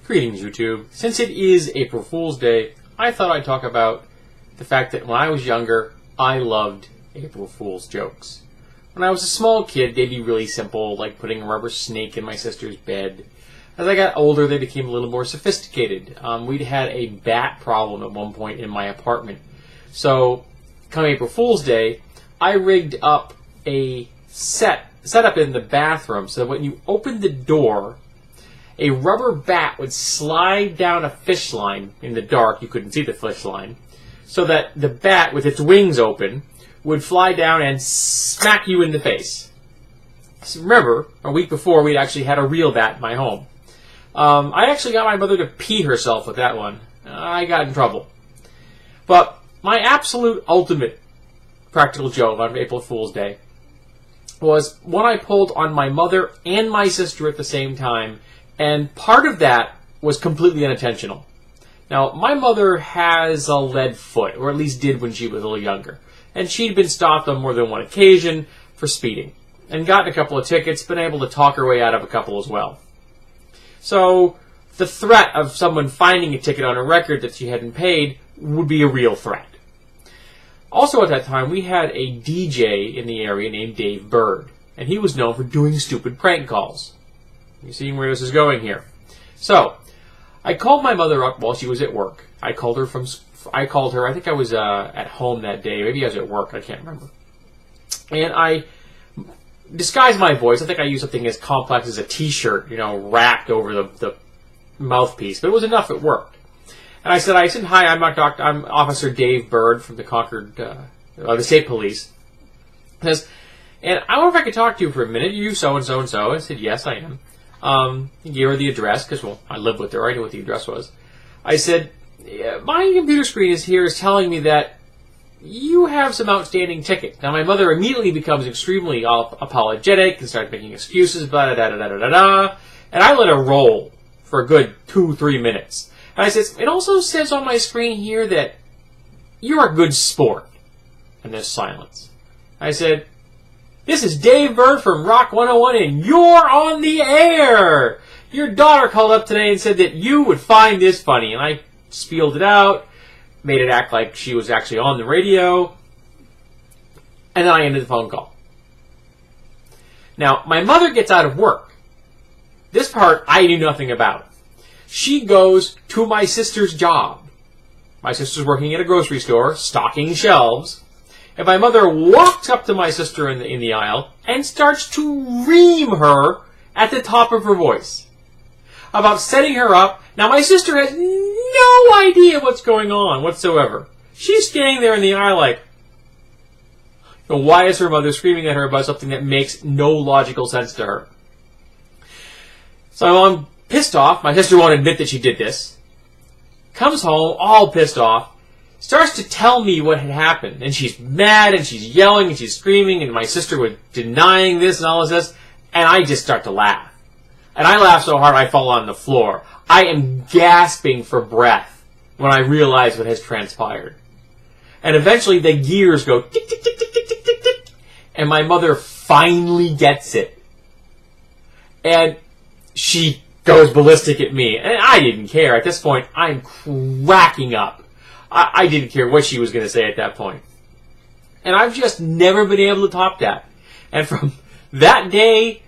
Greetings, YouTube. Since it is April Fool's Day, I thought I'd talk about the fact that when I was younger, I loved April Fool's jokes. When I was a small kid, they'd be really simple, like putting a rubber snake in my sister's bed. As I got older, they became a little more sophisticated. We'd had a bat problem at one point in my apartment. So, come April Fool's Day, I rigged up a setup in the bathroom so that when you opened the door, a rubber bat would slide down a fish line in the dark. You couldn't see the fish line. So that the bat, with its wings open, would fly down and smack you in the face. So remember, a week before, we'd actually had a real bat in my home. I actually got my mother to pee herself with that one. I got in trouble. But my absolute ultimate practical joke on April Fool's Day was when I pulled on my mother and my sister at the same time, and part of that was completely unintentional. Now, my mother has a lead foot, or at least did when she was a little younger, and she'd been stopped on more than one occasion for speeding, and gotten a couple of tickets, been able to talk her way out of a couple as well. So, the threat of someone finding a ticket on a record that she hadn't paid would be a real threat. Also at that time, we had a DJ in the area named Dave Bird, and he was known for doing stupid prank calls. You see where this is going here. So, I called my mother up while she was at work. I called her, I think I was at home that day. Maybe I was at work, I can't remember. And I disguised my voice. I think I used something as complex as a t-shirt, wrapped over the mouthpiece. But it was enough, it worked. And I said, hi, I'm Officer Dave Bird from the Concord, the State Police. And I wonder if I could talk to you for a minute. You so-and-so and so. I said, yes, I am. Gave her the address, because, I lived with her. I knew what the address was. I said, my computer screen is telling me that you have some outstanding tickets. Now, my mother immediately becomes extremely apologetic and starts making excuses, blah-da-da-da-da-da-da. And I let her roll for a good 2-3 minutes. And I said, it also says on my screen here that you're a good sport. And there's silence. I said, this is Dave Bird from Rock 101, and you're on the air! Your daughter called up today and said that you would find this funny. And I spieled it out, made it act like she was actually on the radio, and then I ended the phone call. Now, my mother gets out of work. This part I knew nothing about. She goes to my sister's job. My sister's working at a grocery store, stocking shelves. And my mother walks up to my sister in the aisle and starts to ream her at the top of her voice about setting her up. Now, my sister has no idea what's going on whatsoever. She's standing there in the aisle like, why is her mother screaming at her about something that makes no logical sense to her? So I'm pissed off. My sister won't admit that she did this. Comes home all pissed off. Starts to tell me what had happened. And she's mad, and she's yelling, and she's screaming, and my sister was denying this and all this. And I just start to laugh. And I laugh so hard I fall on the floor. I am gasping for breath when I realize what has transpired. And eventually the gears go tick, tick, tick, tick, tick, tick, tick, tick. And my mother finally gets it. And she goes ballistic at me. And I didn't care. At this point, I'm cracking up. I didn't care what she was going to say at that point. And I've just never been able to top that. And from that day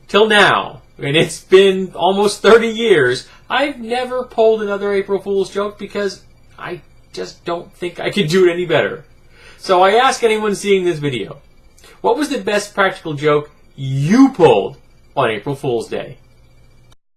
till now, and it's been almost 30 years, I've never pulled another April Fool's joke because I just don't think I could do it any better. So I ask anyone seeing this video, what was the best practical joke you pulled on April Fool's Day?